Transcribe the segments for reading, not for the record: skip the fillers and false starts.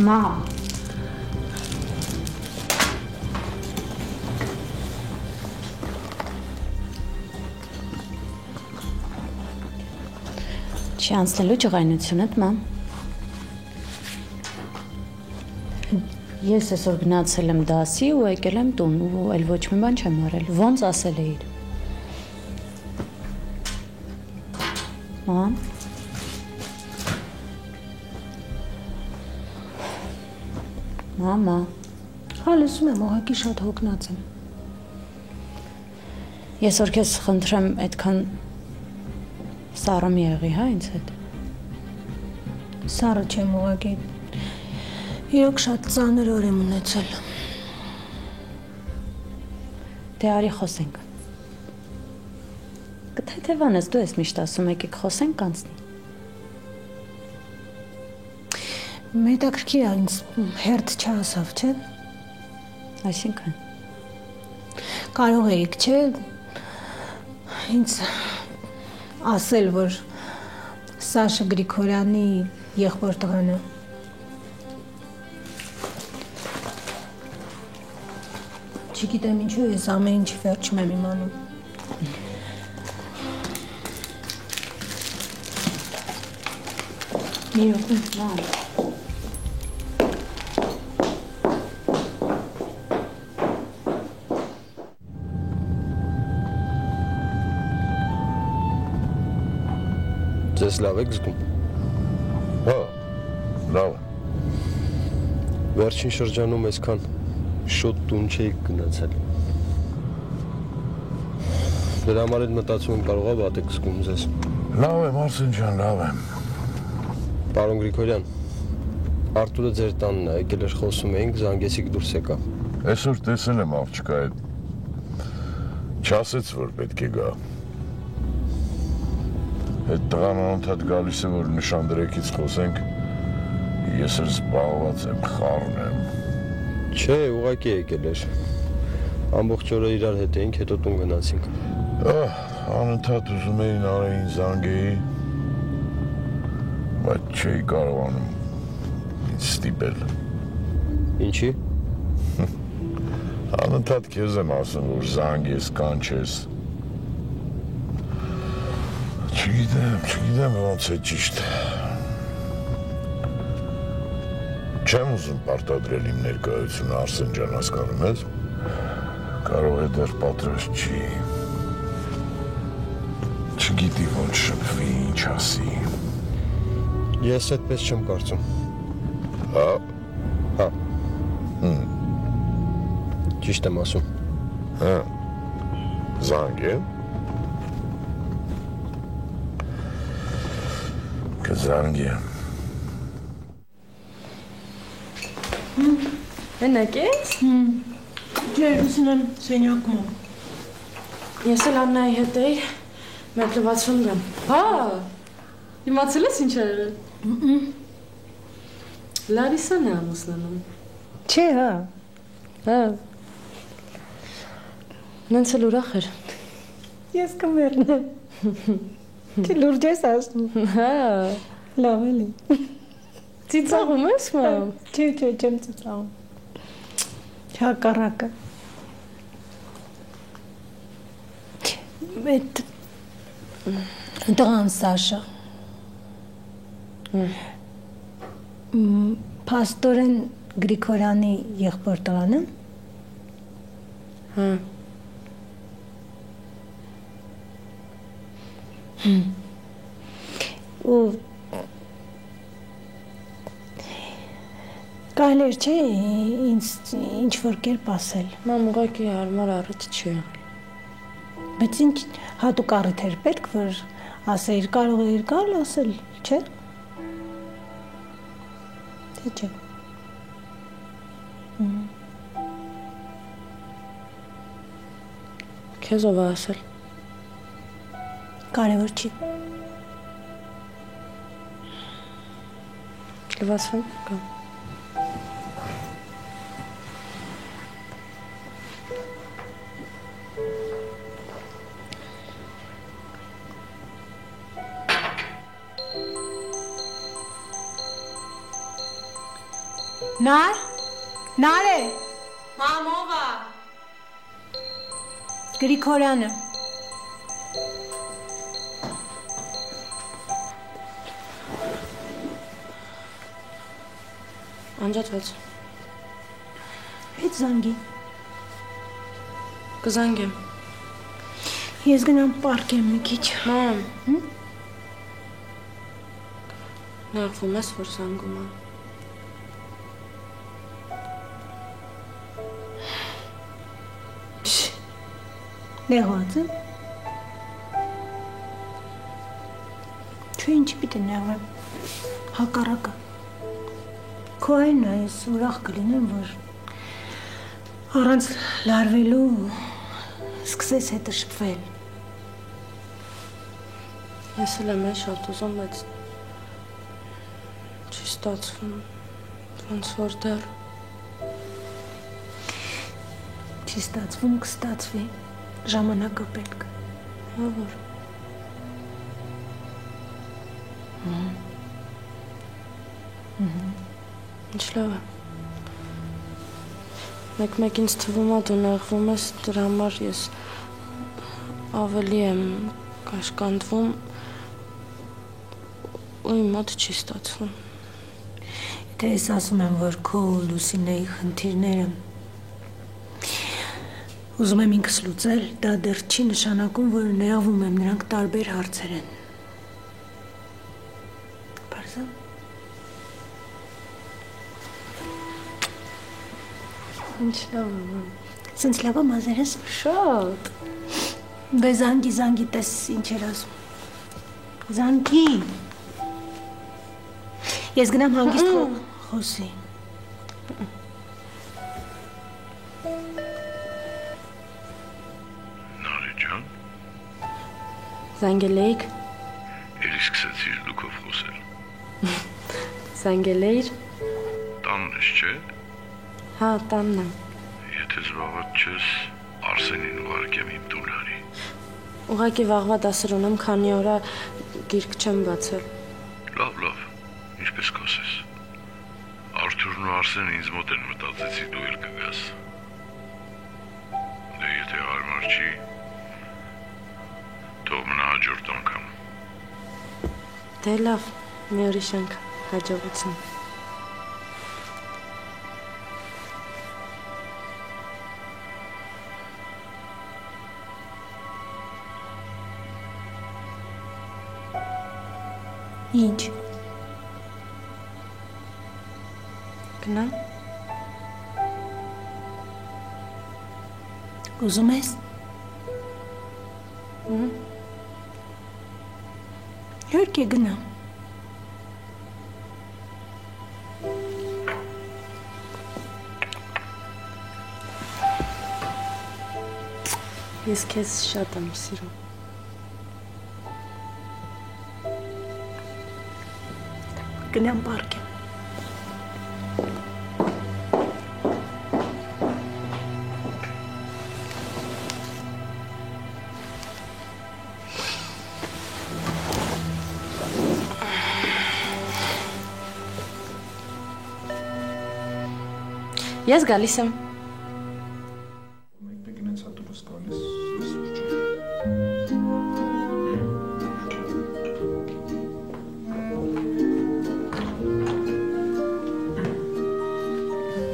Mom. Չի անցնելու ջղայնությունդ, մամ։ Ես այսօր գնացել եմ դասի ու եկել եմ տուն ու այլ ոչ մի բան չեմ արել, ոնց ասել էիր։ Մամ։ Մամա։ Հա, լսում եմ, ուղղակի շատ հոգնած եմ։ Ես որ քեզ խնդրեմ այդքան սառը մի եղի, հա, ինձ հետ։ Սառը չեմ ուղղակի։ Իրոք շատ ծանր օր եմ ունեցել։ Դե արի խոսենք։ Կթեթևանես, դու ես միշտ ասում եկեք խոսենք անցնի։ Հետաքրքիր է, ինձ հերթ չասավ, չէ՞։ Այսինքն։ Կարող էիք, չէ՞, ինձ ասել, որ Սաշա Գրիգորյանի եղբոր տղան է։ Չգիտեմ ինչու ես ամեն ինչ վերջում եմ իմանում։ Մի րոպե, մամ։ Ձեզ լավ եք զգում։ Հա, լավ։ Վերջին շրջանում այսքան շուտ տուն չէիք գնացել։ Դրա համար էլ մտածում եմ կարող է վատ եք զգում ձեզ։ Լավ եմ, Արսեն ջան, լավ եմ։ Պարոն Գրիգորյան, Արտուրը ձեր տանն է, եկել էր խոսում էինք, զանգեցիք դուրս եկա։ Այսօր տեսել եմ աղջկա հետ։ Չասեց, որ պետք է գա։ Այդ տղան անընդհատ գալիս է, որ նշանդրեկից խոսենք, ես էլ զբաղված եմ, խառն եմ։ Չէ, ուղղակի եկել էր։ Ամբողջ օրը իրար հետ էինք, հետո տուն գնացինք։ Անընդհատ ուզում էին Արեին զանգեի, բայց չէի կարողանում ինձ ստիպել։ Ինչի։ Անընդհատ քեզ եմ ասում, որ զանգես, կանչես։ Չգիտեմ ոնց է ճիշտ։ Չեմ ուզում պարտադրել իմ ներկայությունը Արսեն ջան, հասկանում ես։ Կարող է դեռ պատրաստ չի։ Չգիտի ոնց շփվի, ինչ ասի։ Ես այդպես չեմ կարծում։ Հա։ Հա։ Ճիշտ եմ ասում։ Հա։ Զանգեմ։ Կզանգեմ։ Մենակ ես։ Չէ, ուսին եմ սենյակում։ Ես էլ Աննայի հետ էի, մեր լվացվում գամ։ Հա, իմացել ես ինչ էր։ Լարիսան է ամուսնանում։ Չէ, հա։ Հա։ Նենց էլ ուրախ էր։ Ես կմեռնեմ։ Չէ, լուրջ ես ասում։ Հա։ Լավ էլի։ Ծիծաղում ես, մամ։ Չէ, չեմ ծիծաղում։ Հակառակը։ Այդ տղան Սաշա։ Պաստորեն Գրիգորյանի եղբոր տղան է։ Հա։ Ու կարելի էր չէ ինձ ինչ-որ կերպ ասել։ Մամ ուղղակի հարմար առիթ չի եղել։ Բայց ինչ հատուկ առիթ էր պետք, որ ասեիր, կարող էիր գալ ասել, չէ՞։ Թե չէ։ Քեզ ով է ասել։ Կարևոր չի։ Լվացվում գամ։ Նար է։ Մամովա։ Գրիգորյանը։ Անջատվեց։ Հետ զանգի։ Կզանգեմ։ Ես գնամ պարկեմ մի քիչ։ Մամ։ Նեղվում ես, որ զանգում եմ։ Նեղված եմ։ Չէ, ինչի պիտի նեղվեմ։ Հակառակը։ Քո այն է, ես ուրախ կլինեմ, որ առանց լարվելու սկսես հետը շփվել։ Ես էլ եմ շատ ուզում, բայց չի ստացվում, ոնց որ դեռ։ Չի ստացվում, կստացվի, ժամանակը պետք։ Հա որ։ Ինչ լավ է։ Մեկ ինձ թվում է դու նեղվում ես, դրա համար ես ավելի եմ կաշկանդվում ու իմ մոտ չի ստացվում։ Եթե ես ասում եմ, որ քո Լուսինեի խնդիրները ուզում եմ ինքս լուծել, դա դեռ չի նշանակում, որ նեղվում եմ, նրանք տարբեր հարցեր են։ Պարզա։ Ինչ լավ է։ Սենց լավ է մազերս։ Շատ։ Բե զանգի, տես ինչ էր ասում։ Զանգի։ Ես գնամ հանգիստ խոսի։ Նարի ջան, Զանգել էիք։ էլի սկսեցիր դուքով խոսել։ Զանգել էիր։ Տանն ես, չէ։ Հա, տանն եմ։ Եթե զբաղված չես, Արսենին ուղարկեմ իմ տուն հարի։ Ուղղակի վաղվա դասեր ունեմ, քանի օր է գիրք չեմ բացել։ Լավ, ինչպես կասես։ Արթուրն ու Արսենը ինձ մոտ են, մտածեցի դու էլ կգաս։ Դե եթե հարմար չի, թող մնա հաջորդ անգամ։ Դե լավ, մի ուրիշ անգամ, հաջողություն։ Ինչ։ Գնամ։ Ուզում ես։ Իհարկե գնամ։ Ես քեզ շատ եմ սիրում։ Գնամ պարկեմ։ Ես գալիս եմ։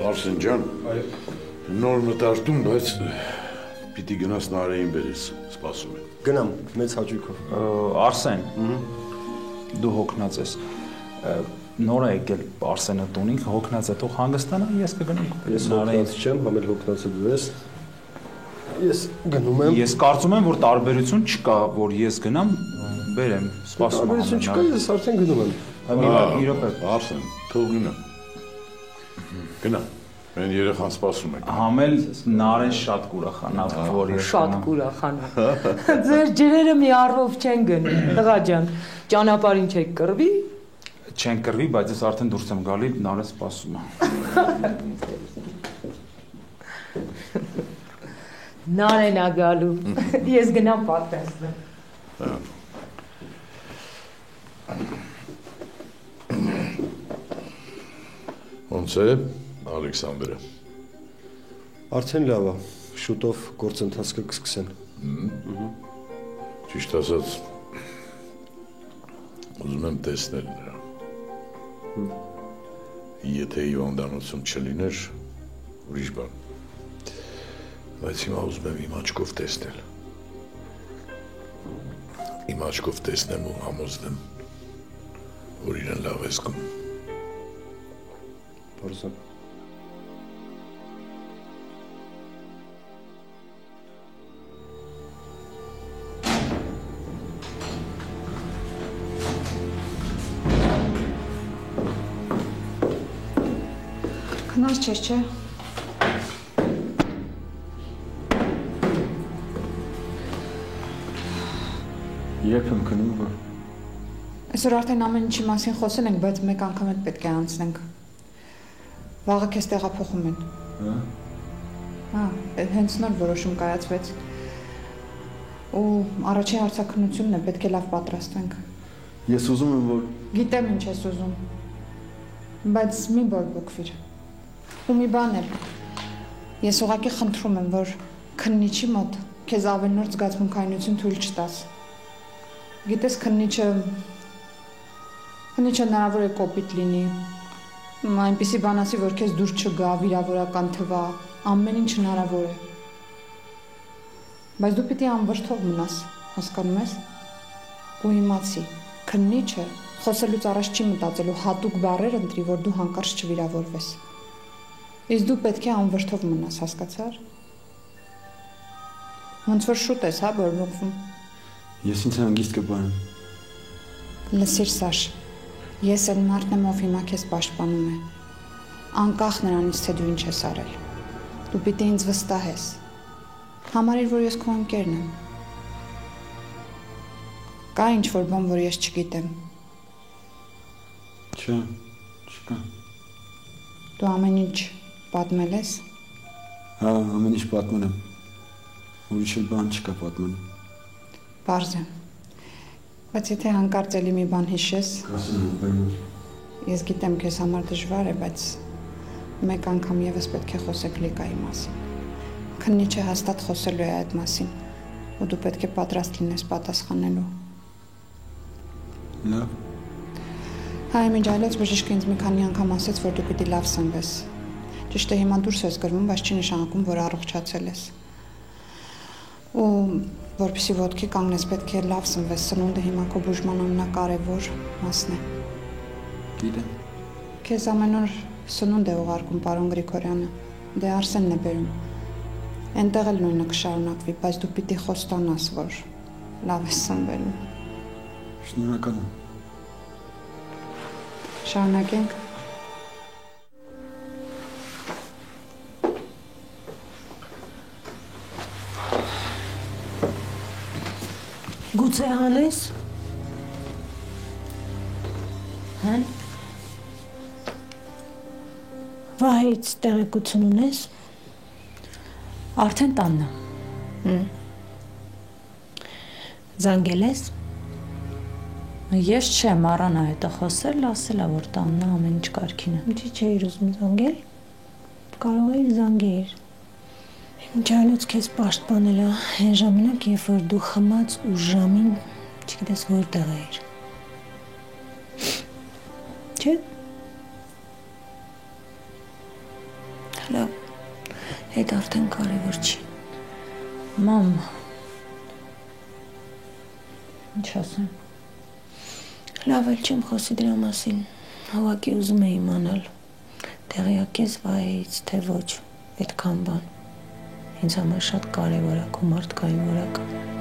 Արսեն ջան, նոր մտարտում, բայց պիտի գնաս Նարեին բերես, սպասում են։ Գնամ, մեծ հաճույքով։ Արսեն, դու հոգնած ես, նոր է եկել Արսենը տունին, հոգնած է, թող հանգստանա, ես կգնեմ։ Ես հոգնած չեմ, համ էլ հոգնածը դու ես։ Ես գնում եմ։ Ես կարծում եմ, որ տարբերություն չկա, որ ես գնամ, բերեմ, սպասում եմ։ Տարբերություն չկա, ես արդեն գնում եմ։ Մի րոպե։ Արսեն, թող գնա։ Գնա, մեն երեխան սպասում եք։ Համել Նարեն շատ կուրախանա, որ ես Շատ կուրախանա։ Ձեր ջրերը մի առով չեն գնում, տղա ջան, ճանապարհին չեք կռվի։ չեն կռվի, բայց ես արդեն դուրս եմ գալի, Նարեն սպասում է։ Նարեն ա գալու։ Ես գնամ պատրաստեմ։ Ոնց է, Ալեքսանդրը։ Արդեն լավ է, շուտով գործընթացը կսկսեն։ Ճիշտ ասած, ուզում եմ տեսնել նրան։ Եթե հիվանդանոցում չլիներ, ուրիշ բան։ Բայց հիմա ուզում եմ իմ աչքով տեսնել։ Իմ աչքով տեսնեմ ու համոզվեմ, որ իրեն լավ է զգում։ Պարզան։ Քնած չես, չէ՞։ Երբ եմ քնում, որ Այսօր արդեն ամեն ինչի մասին խոսել ենք, բայց մեկ անգամ էլ պետք է անցնենք։ Վաղը քեզ տեղափոխում են։ Հենց նոր որոշում կայացվեց։ Ու առաջին հարցաքննությունն է, պետք է լավ պատրաստվենք։ ես ուզում եմ, որ Գիտեմ ինչ ես ուզում, բայց մի բորբոքվիր։ Ու մի բան էլ, ես ուղղակի խնդրում եմ, որ քննիչի մոտ քեզ ավելնորդ զգացմունքայնություն թույլ չտաս։ Գիտես, քննիչը հնարավոր է կոպիտ լինի, այնպիսի բան ասի, որ քեզ դուր չգա, վիրավորական թվա, ամեն ինչ հնարավոր է։ Բայց դու պիտի անվրդով մնաս, հասկանում ես։ Ու իմացի, քննիչը խոսելուց առաջ չի մտածելու հատուկ բառեր ընտրի, որ դու հանկարծ չվիրավորվես։ Իսկ դու պետք է անվրդով մնաս, հասկացար։ Ոնց որ շուտ ես, հա, բորբոքվում։ ես ինձ հանգիստ կբանեմ։ Լսիր, Սաշ, ես էլ մարդն եմ, ով հիմա քեզ պաշտպանում է։ Անկախ նրանից, թե դու ինչ ես արել։ Դու պիտի ինձ վստահես։ Համարիր, որ ես քո ընկերն եմ։ Կա ինչ-որ բան, որ ես չգիտեմ։ Չէ, չկա։ Դու ամեն ինչ պատմել ես։ Հա, ամեն ինչ պատմել եմ։ Ուրիշ էլ բան չկա պատմելու։ Պարզ է։ Բայց եթե հանկարծ էլի մի բան հիշես, ես գիտեմ քեզ համար դժվար է, բայց մեկ անգամ եւս պետք է խոսեք Լիկայի մասին։ Քննիչը հաստատ խոսելու է այդ մասին, ու դու պետք է պատրաստ լինես պատասխանելու։ Լավ։ Հայ միջայլոց բժիշկը ինձ մի քանի անգամ ասեց, որ դու պիտի լավ սնվես։ Ճիշտ է, հիմա դուրս ես գրվում, բայց չի նշանակում, որ առողջացել ես։ Ու որպեսզի ոտքի կանգնես, պետք է լավ սնվես, սնունդը հիմա քո բուժման ամենակարևոր մասն է։ Գիտեմ։ Քեզ ամեն օր սնունդ է ուղարկում պարոն Գրիգորյանը, դե Արսենն է բերում։ Այնտեղ էլ նույնը կշարունակվի, բայց դու պիտի խոստանաս, որ լավ ես սնվելու։ Շնորհակալ եմ։ Շարունակենք։ Գուցե հանես։ Հեն։ Վահից տեղեկություն ունես։ Արդեն տանն է։ Զանգել ես։ Ես չեմ առանա հետը խոսել, ասել է, որ տանն է, ամեն ինչ կարգին է։ Ինչի՞ չէիր ուզում զանգել։ Կարող էիր զանգել։ Միջայլոց քեզ պաշտպանել է այն ժամանակ, երբ որ դու խմած ու ժամին չգիտես որտեղ էիր։ Չէ՞։ Լավ, այդ արդեն կարևոր չի։ Մամ, ինչ ասեմ։ Լավ էլ չեմ խոսի դրա մասին։ Հավաքի ուզում էի իմանալ, տեղյակ ես վայից, թե ոչ, այդքան բան։ Ինձ համար շատ կարևոր է քո մարդկային որակը։